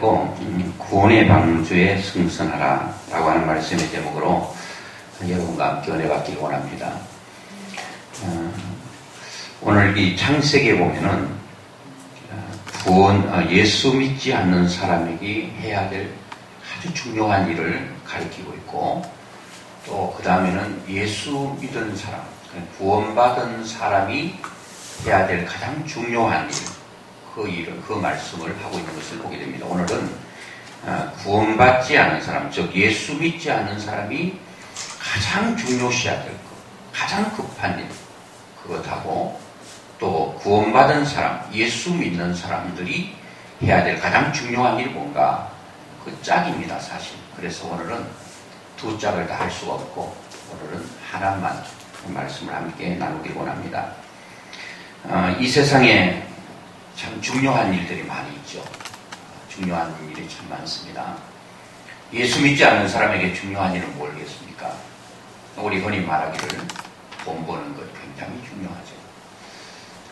가지고 구원의 방주에 승선하라 라고 하는 말씀의 제목으로 여러분과 함께 은혜 받기를 원합니다. 오늘 이 창세기에 보면은 예수 믿지 않는 사람에게 해야 될 아주 중요한 일을 가리키고 있고, 또 그 다음에는 예수 믿은 사람, 구원받은 사람이 해야 될 가장 중요한 일, 그 말씀을 하고 있는 것을 보게 됩니다. 오늘은 구원받지 않은 사람, 즉 예수 믿지 않는 사람이 가장 중요시해야 될 것, 가장 급한 일, 그것하고 또 구원받은 사람, 예수 믿는 사람들이 해야 될 가장 중요한 일이 뭔가, 그 짝입니다, 사실. 그래서 오늘은 두 짝을 다 할 수가 없고, 오늘은 하나만 말씀을 함께 나누길 원합니다. 이 세상에 참 중요한 일들이 많이 있죠. 중요한 일이 참 많습니다. 예수 믿지 않는 사람에게 중요한 일은 뭘겠습니까? 우리 흔히 말하기를 돈 버는 것 굉장히 중요하죠.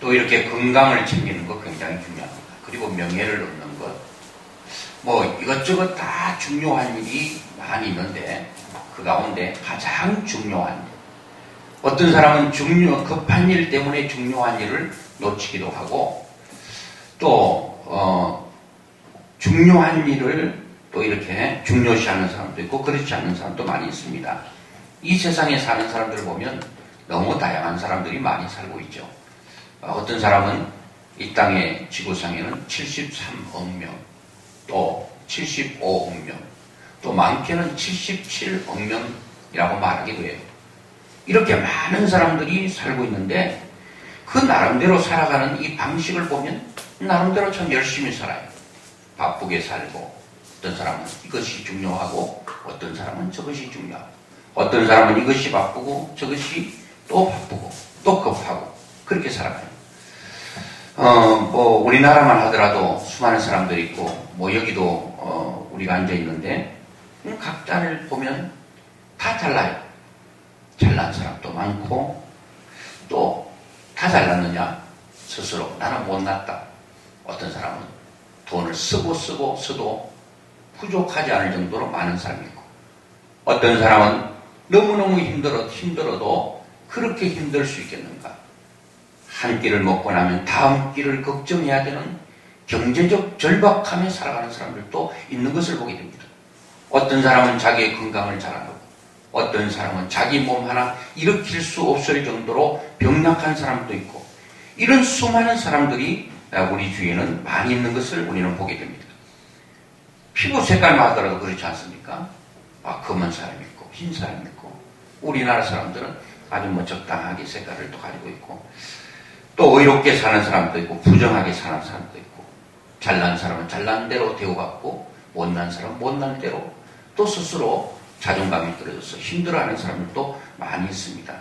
또 이렇게 건강을 챙기는 것 굉장히 중요합니다. 그리고 명예를 얻는 것, 이것저것 다 중요한 일이 많이 있는데, 그 가운데 가장 중요한 일, 어떤 사람은 급한 일 때문에 중요한 일을 놓치기도 하고, 또 중요한 일을 또 이렇게 중요시하는 사람도 있고 그렇지 않는 사람도 많이 있습니다. 이 세상에 사는 사람들을 보면 너무 다양한 사람들이 많이 살고 있죠. 어떤 사람은 이 땅의 지구상에는 73억 명, 또 75억 명, 또 많게는 77억 명이라고 말하기도 해요. 이렇게 많은 사람들이 살고 있는데, 그 나름대로 살아가는 이 방식을 보면 나름대로 참 열심히 살아요. 바쁘게 살고, 어떤 사람은 이것이 중요하고 어떤 사람은 저것이 중요하고, 어떤 사람은 이것이 바쁘고 저것이 또 바쁘고 또 급하고, 그렇게 살아가요. 우리나라만 하더라도 수많은 사람들이 있고, 여기도 우리가 앉아 있는데 각자를 보면 다 달라요. 잘난 사람도 많고, 또 다 잘났느냐? 스스로 나는 못났다. 어떤 사람은 돈을 써도 부족하지 않을 정도로 많은 사람이 있고, 어떤 사람은 너무너무 힘들어도 그렇게 힘들 수 있겠는가? 한 끼를 먹고 나면 다음 끼를 걱정해야 되는 경제적 절박함에 살아가는 사람들도 있는 것을 보게 됩니다. 어떤 사람은 자기의 건강을 자랑하고, 어떤 사람은 자기 몸 하나 일으킬 수 없을 정도로 병약한 사람도 있고, 이런 수많은 사람들이 우리 주위에는 많이 있는 것을 우리는 보게 됩니다. 피부 색깔만 하더라도 그렇지 않습니까? 검은 사람이 있고 흰 사람이 있고, 우리나라 사람들은 아주 적당하게 색깔을 또 가지고 있고, 또 의롭게 사는 사람도 있고 부정하게 사는 사람도 있고, 잘난 사람은 잘난 대로 대우받고, 못난 사람은 못난 대로 또 스스로 자존감이 떨어져서 힘들어하는 사람들도 많이 있습니다.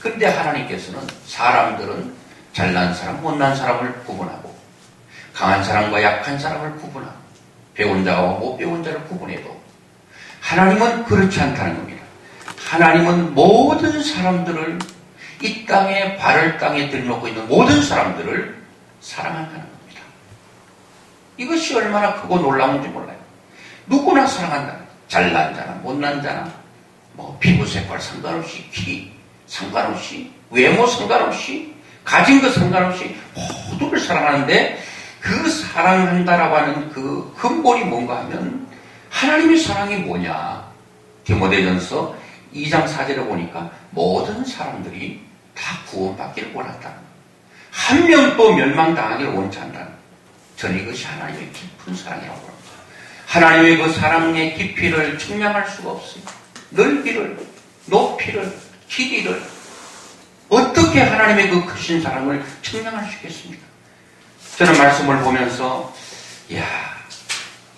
그런데 하나님께서는 사람들은 잘난 사람, 못난 사람을 구분하고, 강한 사람과 약한 사람을 구분하고, 배운 자와 못 배운 자를 구분해도, 하나님은 그렇지 않다는 겁니다. 하나님은 모든 사람들을, 이 땅에 발을 땅에 들여놓고 있는 모든 사람들을 사랑한다는 겁니다. 이것이 얼마나 크고 놀라운지 몰라요. 누구나 사랑한다. 잘난 자나 못난 자나, 피부 색깔 상관없이, 키 상관없이, 외모 상관없이, 가진 것 상관없이 모두를 사랑하는데, 그 사랑한다라고 하는 그 근본이 뭔가 하면, 하나님의 사랑이 뭐냐? 디모데전서 2장 4절에 보니까 모든 사람들이 다 구원받기를 원한다는, 한 명도 멸망당하기를 원치 않는다는, 저는 이것이 하나님의 깊은 사랑이라고 합니다. 하나님의 그 사랑의 깊이를 측량할 수가 없어요. 넓이를, 높이를, 길이를 어떻게 하나님의 그 크신 사랑을 측량할 수 있겠습니까? 저는 말씀을 보면서,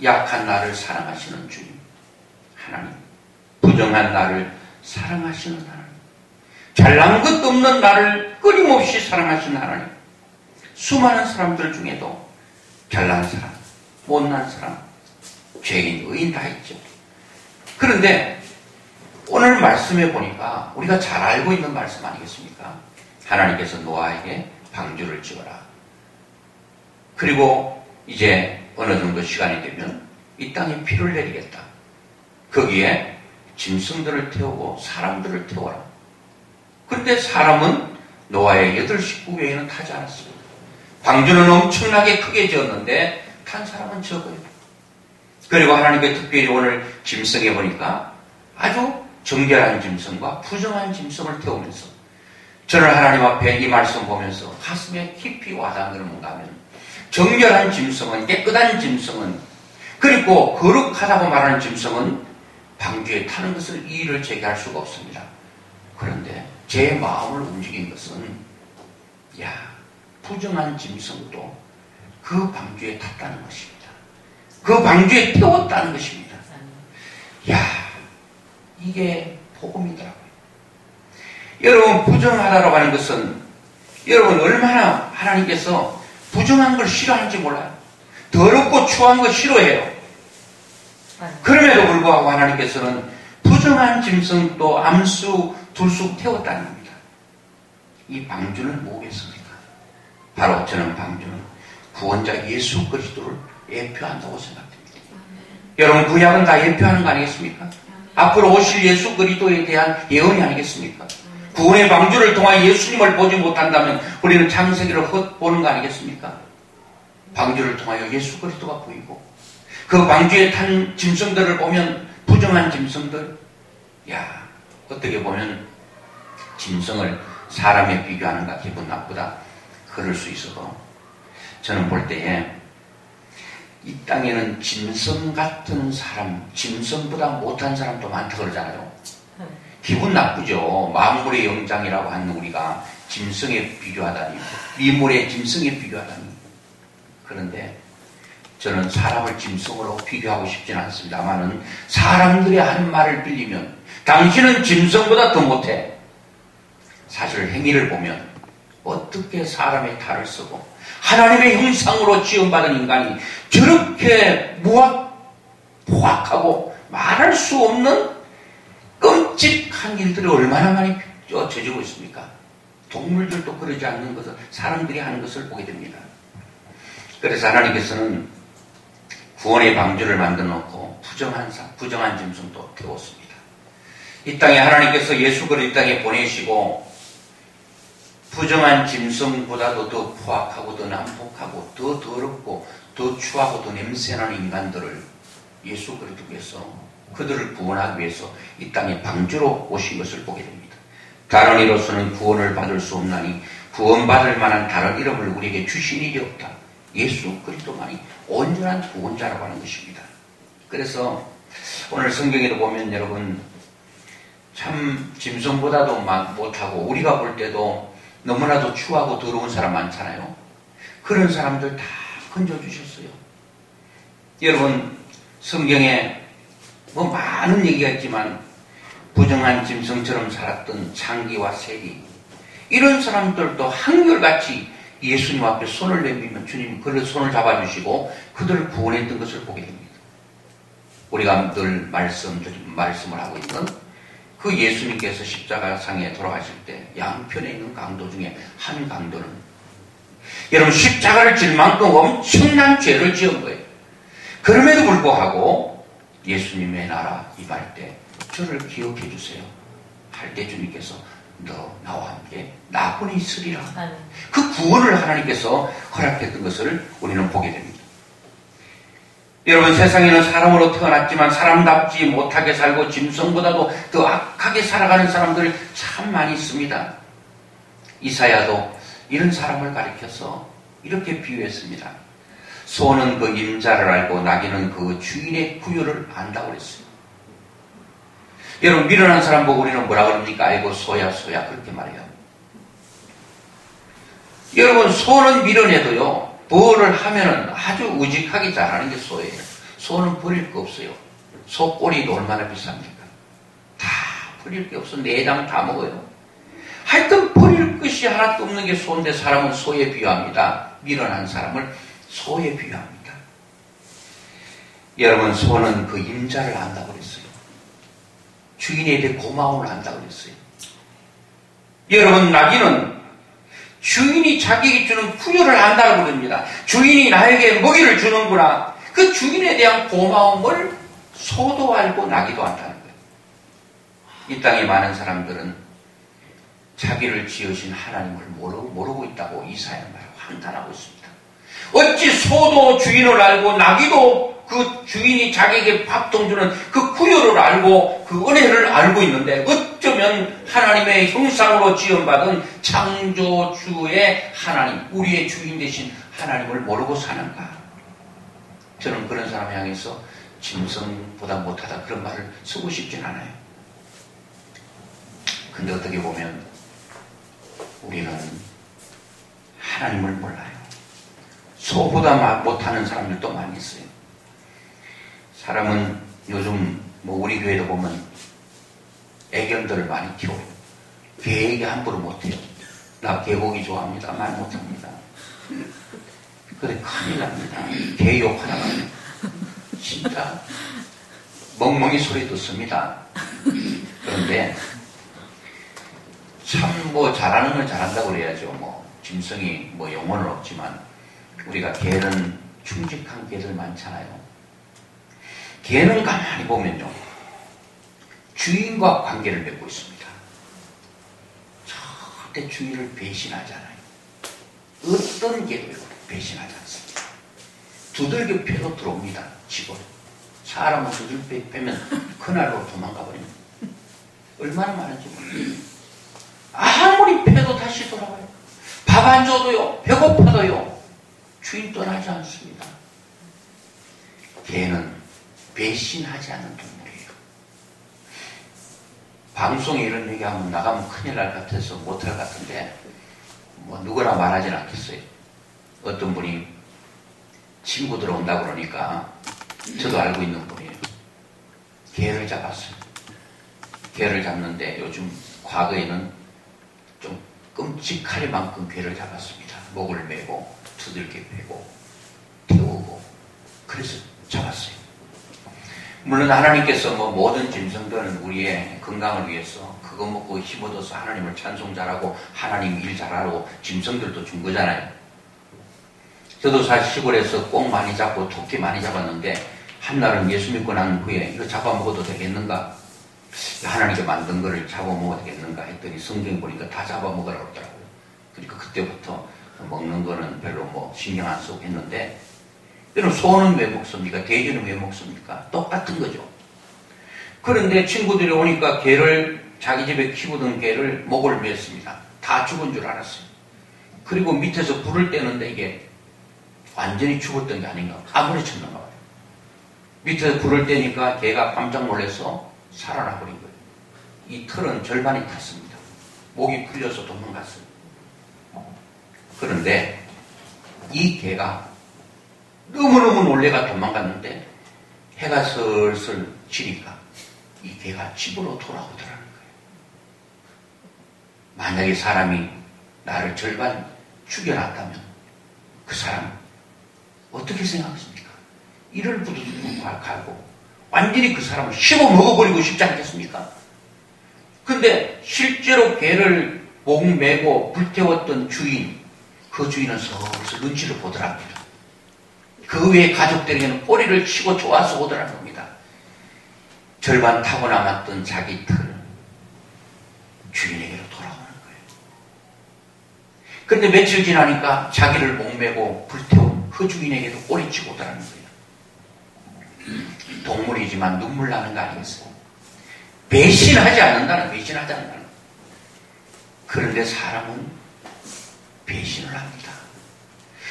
약한 나를 사랑하시는 주님 하나님, 부정한 나를 사랑하시는 하나님, 잘난 것도 없는 나를 끊임없이 사랑하시는 하나님, 수많은 사람들 중에도 잘난 사람, 못난 사람, 죄인, 의인 다 있죠. 그런데 오늘 말씀에 보니까 우리가 잘 알고 있는 말씀 아니겠습니까? 하나님께서 노아에게 방주를 지어라. 그리고 이제 어느 정도 시간이 되면 이 땅에 비를 내리겠다. 거기에 짐승들을 태우고 사람들을 태워라. 그런데 사람은 노아의 8 식구 외에는 타지 않았습니다. 방주는 엄청나게 크게 지었는데 탄 사람은 적어요. 그리고 하나님께 특별히 오늘 짐승에 보니까 아주 정결한 짐승과 부정한 짐승을 태우면서 저는 하나님 앞에 이 말씀 보면서 가슴에 깊이 와닿는 건 뭔가 하면 정결한 짐승은, 깨끗한 짐승은, 그리고 거룩하다고 말하는 짐승은 방주에 타는 것을 이의를 제기할 수가 없습니다. 그런데 제 마음을 움직인 것은 부정한 짐승도 그 방주에 탔다는 것입니다. 그 방주에 태웠다는 것입니다. 이게 복음이더라고요. 여러분, 부정하다라고 하는 것은 여러분 얼마나 하나님께서 부정한 걸 싫어하는지 몰라요. 더럽고 추한 거 싫어해요. 그럼에도 불구하고 하나님께서는 부정한 짐승도 암수, 둘쑥 태웠다는 겁니다. 이 방주는 뭐겠습니까? 바로 저는 방주는 구원자 예수 그리스도를 예표한다고 생각됩니다. 여러분, 구약은 다 예표하는 거 아니겠습니까? 앞으로 오실 예수 그리스도에 대한 예언이 아니겠습니까? 구원의 방주를 통해 예수님을 보지 못한다면 우리는 창세기를 헛보는 거 아니겠습니까? 방주를 통하여 예수 그리스도가 보이고 그 방주에 탄 짐승들을 보면 부정한 짐승들, 어떻게 보면 짐승을 사람에 비교하는가 기분 나쁘다 그럴 수 있어도 저는 볼 때에 이 땅에는 짐승 같은 사람, 짐승보다 못한 사람도 많다 그러잖아요. 기분 나쁘죠. 만물의 영장이라고 하는 우리가 짐승에 비교하다니, 미물의 짐승에 비교하다니. 그런데 저는 사람을 짐승으로 비교하고 싶지는 않습니다만은 사람들의 한 말을 빌리면 당신은 짐승보다 더 못해. 사실 행위를 보면 어떻게 사람의 탈을 쓰고 하나님의 형상으로 지음받은 인간이 저렇게 포악하고 말할 수 없는 끔찍한 일들이 얼마나 많이 저지르고 있습니까? 동물들도 그러지 않는 것을 사람들이 하는 것을 보게 됩니다. 그래서 하나님께서는 구원의 방주를 만들어 놓고 부정한 짐승도 태웠습니다. 이 땅에 하나님께서 예수 그리스도 이 땅에 보내시고 부정한 짐승보다도 더 포악하고 더 난폭하고 더 더럽고 더 추하고 더 냄새나는 인간들을 예수 그리스도께서 그들을 구원하기 위해서 이 땅에 방주로 오신 것을 보게 됩니다. 다른 이로서는 구원을 받을 수 없나니 구원받을 만한 다른 이름을 우리에게 주신 일이 없다. 예수 그리스도만이 온전한 구원자라고 하는 것입니다. 그래서 오늘 성경에도 보면 여러분 참 짐승보다도 못하고 우리가 볼 때도 너무나도 추하고 더러운 사람 많잖아요. 그런 사람들 다 건져주셨어요. 여러분 성경에 많은 얘기가 있지만 부정한 짐승처럼 살았던 창기와 세리 이런 사람들도 한결같이 예수님 앞에 손을 내밀면 주님 그들 손을 잡아주시고 그들을 구원했던 것을 보게 됩니다. 우리가 늘 말씀을 하고 있는 그 예수님께서 십자가상에 돌아가실 때 양편에 있는 강도 중에 한 강도는 여러분 십자가를 질 만큼 엄청난 죄를 지은 거예요. 그럼에도 불구하고 예수님의 나라 임할 때 저를 기억해 주세요 할 때 주님께서 너 나와 함께 나군에 있으리라. 그 구원을 하나님께서 허락했던 것을 우리는 보게 됩니다. 여러분 세상에는 사람으로 태어났지만 사람답지 못하게 살고 짐승보다도 더 악하게 살아가는 사람들 참 많이 있습니다. 이사야도 이런 사람을 가리켜서 이렇게 비유했습니다. 소는 그 임자를 알고 나귀는 그 주인의 구유를 안다고 그랬어요. 여러분 미련한 사람 보고 우리는 뭐라 그럽니까? 아이고 소야 그렇게 말해요. 여러분 소는 미련해도요 벌을 하면은 아주 우직하게 잘하는 게 소예요. 소는 버릴 거 없어요. 소 꼬리도 얼마나 비쌉니까? 다 버릴 게 없어. 내장 다 먹어요. 하여튼 버릴 것이 하나도 없는 게 소인데 사람은 소에 비유합니다. 미련한 사람을 소에 비유합니다. 여러분 소는 그 임자를 안다고 그랬어요. 주인에 대해 고마움을 안다고 그랬어요. 여러분 나귀는 주인이 자기에게 주는 부여를 안다고 그럽니다. 주인이 나에게 먹이를 주는구나. 그 주인에 대한 고마움을 소도 알고 나기도 한다는 거예요. 이 땅에 많은 사람들은 자기를 지으신 하나님을 모르고 있다고 이사야 말하고 한탄하고 있습니다. 어찌 소도 주인을 알고 나기도 그 주인이 자기에게 밥통 주는 그 구유를 알고 그 은혜를 알고 있는데 어쩌면 하나님의 형상으로 지음받은 창조주의 하나님, 우리의 주인 되신 하나님을 모르고 사는가? 저는 그런 사람 향해서 짐승보다 못하다 그런 말을 쓰고 싶진 않아요. 근데 어떻게 보면 우리는 하나님을 몰라요. 소보다 못하는 사람들도 많이 있어요. 사람은 요즘 우리 교회도 보면 애견들을 많이 키워요. 개 얘기 함부로 못해요. 나 개고기 좋아합니다. 말 못합니다. 근데 큰일 납니다. 개 욕 하나가 진짜 멍멍이 소리 듣습니다. 그런데 참 잘하는 건 잘한다고 그래야죠. 짐승이 영혼은 없지만 우리가 개는 충직한 개들 많잖아요. 개는 가만히 보면요, 주인과 관계를 맺고 있습니다. 절대 주인을 배신하잖아요. 어떤 개도 배신하지 않습니다. 두들겨 패도 들어옵니다. 집으로. 사람은 두들겨 패면 그날로 도망가 버립니다. 얼마나 많은지 몰라요. 아무리 패도 다시 돌아와요. 밥 안 줘도요, 배고파도요, 주인 떠나지 않습니다. 개는 배신하지 않는 동물이에요. 방송에 이런 얘기하면 나가면 큰일 날 것 같아서 못할 것 같은데 누구나 말하진 않겠어요. 어떤 분이 친구들 온다고 그러니까 저도 알고 있는 분이에요. 개를 잡았어요. 개를 잡는데 요즘 과거에는 좀 끔찍할 만큼 개를 잡았습니다. 목을 매고 두들겨 패고 태우고 그래서 잡았어요. 물론 하나님께서 모든 짐승들은 우리의 건강을 위해서 그거 먹고 힘 얻어서 하나님을 찬송 잘하고 하나님 일 잘하라고 짐승들도 준 거잖아요. 저도 사실 시골에서 꽁 많이 잡고 토끼 많이 잡았는데 한날은 예수 믿고 난 후에 이거 잡아먹어도 되겠는가? 하나님께 만든 거를 잡아먹어도 되겠는가 했더니 성경 보니까 다 잡아먹으라고 그러더라고요. 그러니까 그때부터 먹는 거는 별로 신경 안 쓰고 했는데, 여러분, 소는 왜 먹습니까? 돼지는 왜 먹습니까? 똑같은 거죠. 그런데 친구들이 오니까 자기 집에 키우던 개를 목을 맸습니다. 다 죽은 줄 알았어요. 그리고 밑에서 불을 떼는데 이게 완전히 죽었던 게 아닌가, 아무리 쳤는가 봐요. 밑에서 불을 떼니까 개가 깜짝 놀라서 살아나버린 거예요. 이 털은 절반이 탔습니다. 목이 풀려서 도망갔어요. 그런데 이 개가 너무너무 놀래가 도망갔는데 해가 슬슬 지니까 이 개가 집으로 돌아오더라는 거예요. 만약에 사람이 나를 절반 죽여놨다면 그 사람 어떻게 생각하십니까? 이를 부두고 가고 완전히 그 사람을 씹어 먹어버리고 싶지 않겠습니까? 근데 실제로 개를 목 매고 불태웠던 주인, 그 주인은 슬슬 눈치를 보더랍니다. 그 외에 가족들에게는 꼬리를 치고 좋아서 오더라는 겁니다. 절반 타고 남았던 자기 털, 주인에게로 돌아오는 거예요. 그런데 며칠 지나니까 자기를 목매고 불태운 그 주인에게도 꼬리치고 오더라는 거예요. 동물이지만 눈물 나는 거 아니겠어요? 배신하지 않는다는 거예요. 그런데 사람은 배신을 합니다.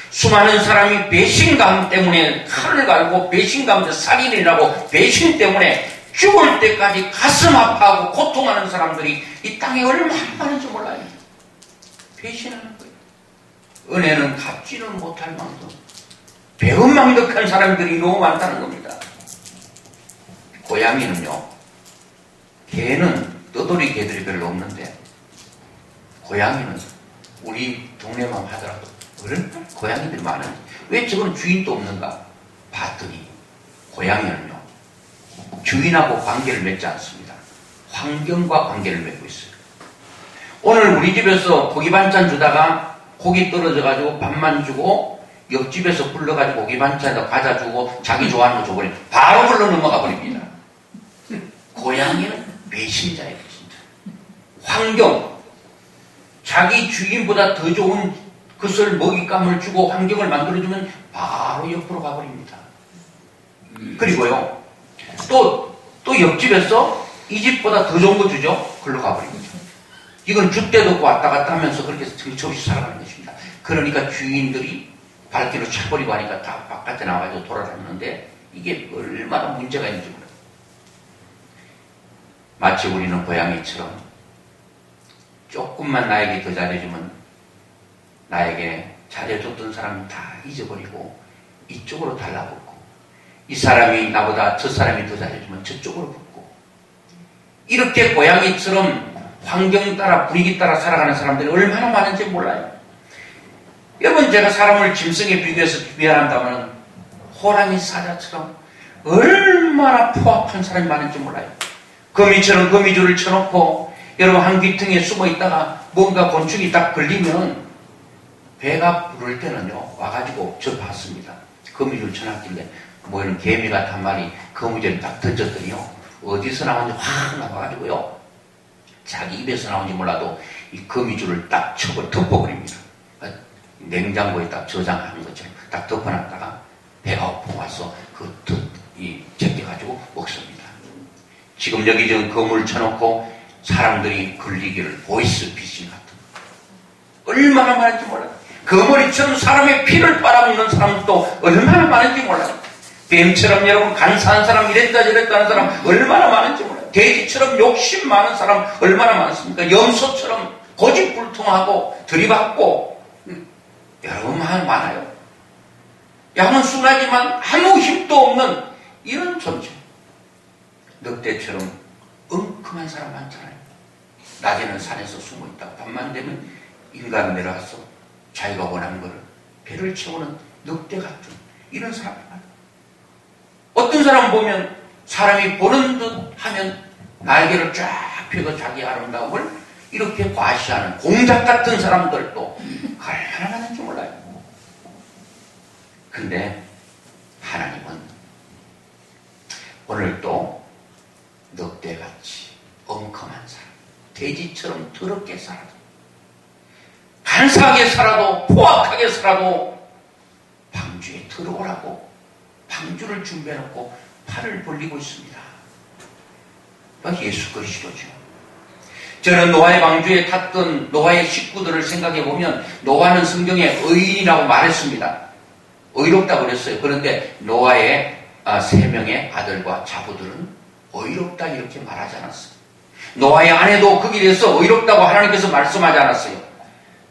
수많은 사람이 배신감 때문에 칼을 갈고 배신감에서 살인이 나고 배신 때문에 죽을 때까지 가슴 아파하고 고통하는 사람들이 이 땅에 얼마나 많은지 몰라요. 배신하는 거예요. 은혜는 갚지는 못할 만큼 배은망덕한 사람들이 너무 많다는 겁니다. 고양이는요, 개는 떠돌이 개들이 별로 없는데 고양이는 우리 동네만 하더라도 얼마나 고양이들이 많은지, 왜 저건 주인도 없는가 봤더니 고양이는요, 주인하고 관계를 맺지 않습니다. 환경과 관계를 맺고 있어요. 오늘 우리 집에서 고기 반찬 주다가 고기 떨어져가지고 밥만 주고 옆집에서 불러가지고 고기 반찬에다 과자 주고 자기 좋아하는 거 줘버리면 바로 불러 넘어가 버립니다. 고양이는 배신자예요. 진짜. 환경, 자기 주인보다 더 좋은 것을 먹잇감을 주고 환경을 만들어주면 바로 옆으로 가버립니다. 그리고요, 또 옆집에서 이 집보다 더 좋은 거 주죠? 글로 가버립니다. 이건 줏대도 없고 왔다 갔다 하면서 그렇게 정처 없이 살아가는 것입니다. 그러니까 주인들이 발길을 차버리고 하니까 다 바깥에 나와가지고 돌아다니는데 이게 얼마나 문제가 있는지 몰라요. 마치 우리는 고양이처럼 조금만 나에게 더 잘해주면 나에게 잘해줬던 사람은 다 잊어버리고 이쪽으로 달라붙고, 이 사람이 나보다 저 사람이 더 잘해주면 저쪽으로 붙고, 이렇게 고양이처럼 환경 따라 분위기 따라 살아가는 사람들이 얼마나 많은지 몰라요. 여러분, 제가 사람을 짐승에 비교해서 비하한다면 호랑이 사자처럼 얼마나 포악한 사람이 많은지 몰라요. 거미처럼 거미줄을 쳐놓고 여러분 한 귀퉁이에 숨어 있다가 뭔가 곤충이 딱 걸리면 배가 부를 때는요 와가지고 저 봤습니다. 거미줄 쳐놨길래 뭐이런 개미 같은 한 마리 거미줄을 딱 던졌더니요 어디서 나온지 확 나와가지고요 자기 입에서 나온지 몰라도 이 거미줄을 딱 쳐버 덮어버립니다. 냉장고에 딱 저장하는 것처럼 딱 덮어놨다가 배가 고파 와서 제껴가지고 먹습니다. 지금 여기 지금 거물 쳐놓고 사람들이 걸리기를 보이스피싱 같은 거 얼마나 많은지 몰라요. 거머리처럼 사람의 피를 빨아먹는 사람도 얼마나 많은지 몰라요. 뱀처럼 여러분 간사한 사람, 이랬다 저랬다 하는 사람 얼마나 많은지 몰라요. 돼지처럼 욕심 많은 사람 얼마나 많습니까? 염소처럼 고집불통하고 들이받고 여러분 많아요. 양은 순하지만 아무 힘도 없는 이런 존재. 늑대처럼 엉큼한 사람 많잖아요. 낮에는 산에서 숨어있다가 밤만 되면 인간 내려와서 자기가 원하는 것을 배를 채우는 늑대 같은 이런 사람이 많아요. 어떤 사람 보면 사람이 보는 듯 하면 날개를 쫙 펴고 자기 아름다움을 이렇게 과시하는 공작 같은 사람들도 얼마나 많은지 몰라요. 근데 하나님은 오늘도 늑대같이 엉큼한 사람, 돼지처럼 더럽게 살아도, 간사하게 살아도, 포악하게 살아도 방주에 들어오라고 방주를 준비해놓고 팔을 벌리고 있습니다. 예수 그리스도죠. 저는 노아의 방주에 탔던 노아의 식구들을 생각해보면 노아는 성경에 의인이라고 말했습니다. 의롭다고 그랬어요. 그런데 노아의 3명의 아들과 자부들은 의롭다 이렇게 말하지 않았어요. 노아의 아내도 거기에 대해서 의롭다고 하나님께서 말씀하지 않았어요.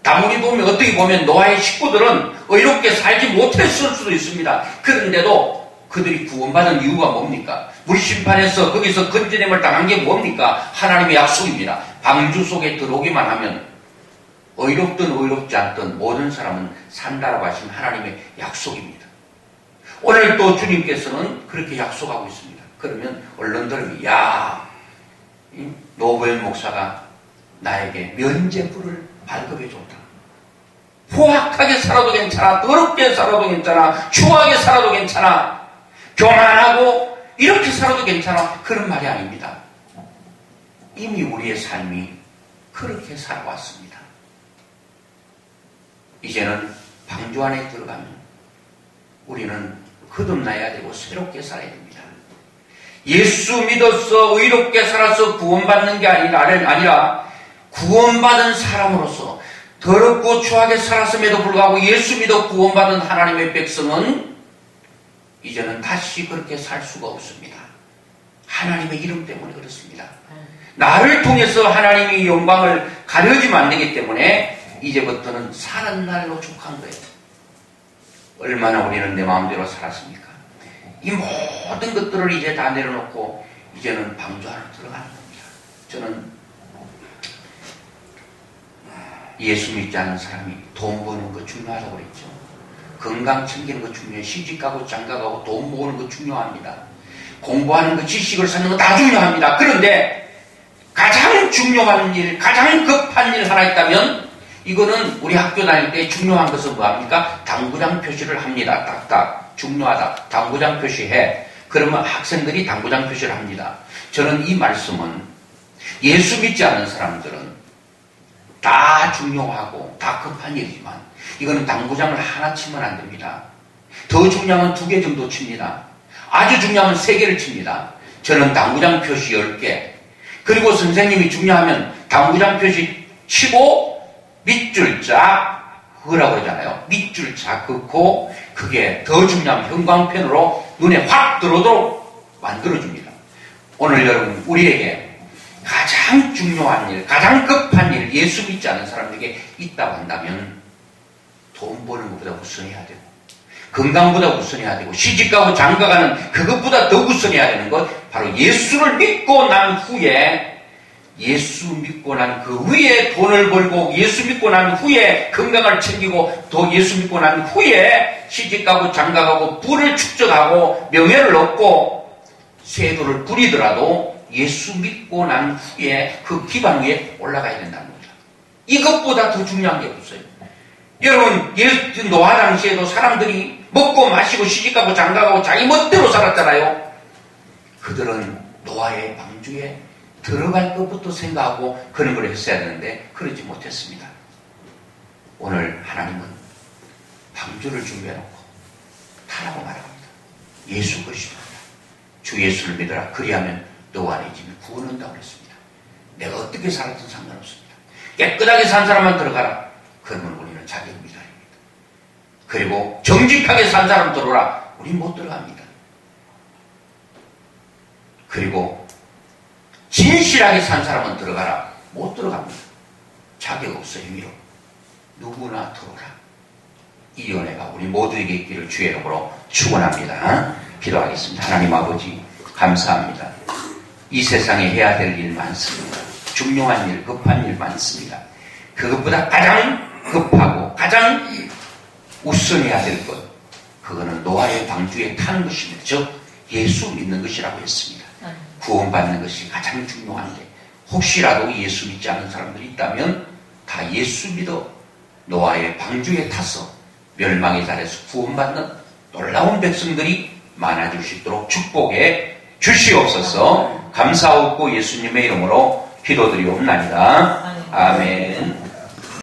다문이 보면 어떻게 보면 노아의 식구들은 의롭게 살지 못했을 수도 있습니다. 그런데도 그들이 구원받은 이유가 뭡니까? 물심판에서 거기서 건져냄을 당한 게 뭡니까? 하나님의 약속입니다. 방주 속에 들어오기만 하면 의롭든 의롭지 않든 모든 사람은 산다라고 하신 하나님의 약속입니다. 오늘 또 주님께서는 그렇게 약속하고 있습니다. 그러면 언론들이 노부현 목사가 나에게 면죄부를 발급해줬다. 포악하게 살아도 괜찮아, 더럽게 살아도 괜찮아, 추하게 살아도 괜찮아, 교만하고 이렇게 살아도 괜찮아, 그런 말이 아닙니다. 이미 우리의 삶이 그렇게 살아왔습니다. 이제는 방주 안에 들어가면 우리는 거듭나야 되고 새롭게 살아야 됩니다. 예수 믿어서 의롭게 살아서 구원받는 게 아니라 구원받은 사람으로서 더럽고 추하게 살았음에도 불구하고 예수 믿어 구원받은 하나님의 백성은 이제는 다시 그렇게 살 수가 없습니다. 하나님의 이름 때문에 그렇습니다. 나를 통해서 하나님의 영광을 가려지면 안 되기 때문에 이제부터는 사는 날로 족한 거예요. 얼마나 우리는 내 마음대로 살았습니까? 이 모든 것들을 이제 다 내려놓고 이제는 방주 안으로 들어가는 겁니다. 저는 예수 믿지 않는 사람이 돈 버는 거 중요하다고 그랬죠. 건강 챙기는 거 중요해요. 시집가고 장가가고 돈 모으는 거 중요합니다. 공부하는 거, 지식을 쌓는 거 다 중요합니다. 그런데 가장 중요한 일, 가장 급한 일 하나 있다면 이거는 우리 학교 다닐 때 중요한 것은 뭐합니까? 당구장 표시를 합니다. 딱딱. 중요하다. 당구장 표시해. 그러면 학생들이 당구장 표시를 합니다. 저는 이 말씀은 예수 믿지 않는 사람들은 다 중요하고 다 급한 일이지만 이거는 당구장을 하나 치면 안 됩니다. 더 중요하면 2개 정도 칩니다. 아주 중요하면 3개를 칩니다. 저는 당구장 표시 10개, 그리고 선생님이 중요하면 당구장 표시 치고 밑줄 쫙 그으라고 그러잖아요. 밑줄 쫙 긋고 그게 더 중요하면 형광펜으로 눈에 확 들어오도록 만들어줍니다. 오늘 여러분 우리에게 가장 중요한 일, 가장 급한 일, 예수 믿지 않은 사람에게 있다고 한다면 돈 버는 것보다 우선해야 되고 건강보다 우선해야 되고 시집가고 장가가는 그것보다 더 우선해야 되는 것, 바로 예수를 믿고 난 후에, 예수 믿고 난 그 후에 돈을 벌고 예수 믿고 난 후에 건강을 챙기고 또 예수 믿고 난 후에 시집가고 장가가고 부를 축적하고 명예를 얻고 세도를 부리더라도 예수 믿고 난 후에 그 기반 위에 올라가야 된다는 거죠. 이것보다 더 중요한 게 없어요. 여러분, 노아 당시에도 사람들이 먹고 마시고 시집가고 장가가고 자기 멋대로 살았잖아요. 그들은 노아의 방주에 들어갈 것부터 생각하고 그런 걸 했어야 되는데 그러지 못했습니다. 오늘 하나님은 방주를 준비해놓고 타라고 말합니다. 예수 것입니다. 주 예수를 믿어라. 그리하면 너와 네 집이 구원한다고 그랬습니다. 내가 어떻게 살았든 상관없습니다. 깨끗하게 산 사람만 들어가라. 그러면 우리는 자격 미달입니다. 그리고 정직하게 산 사람 들어오라. 우리는 못 들어갑니다. 그리고 진실하게 산 사람은 들어가라. 못 들어갑니다. 자격 없어 임의로. 누구나 들어오라. 이 은혜가 우리 모두에게 있기를 주의 이름으로 축원합니다. 기도하겠습니다. 하나님 아버지 감사합니다. 이 세상에 해야 될 일 많습니다. 중요한 일, 급한 일 많습니다. 그것보다 가장 급하고 가장 우선해야 될 것, 그거는 노아의 방주에 타는 것입니다. 즉 예수 믿는 것이라고 했습니다. 구원받는 것이 가장 중요한데 혹시라도 예수 믿지 않는 사람들이 있다면 다 예수 믿어 노아의 방주에 타서 멸망의 자리에서 구원받는 놀라운 백성들이 많아질 수 있도록 축복해 주시옵소서. 감사하고 예수님의 이름으로 기도드리옵나이다. 아멘.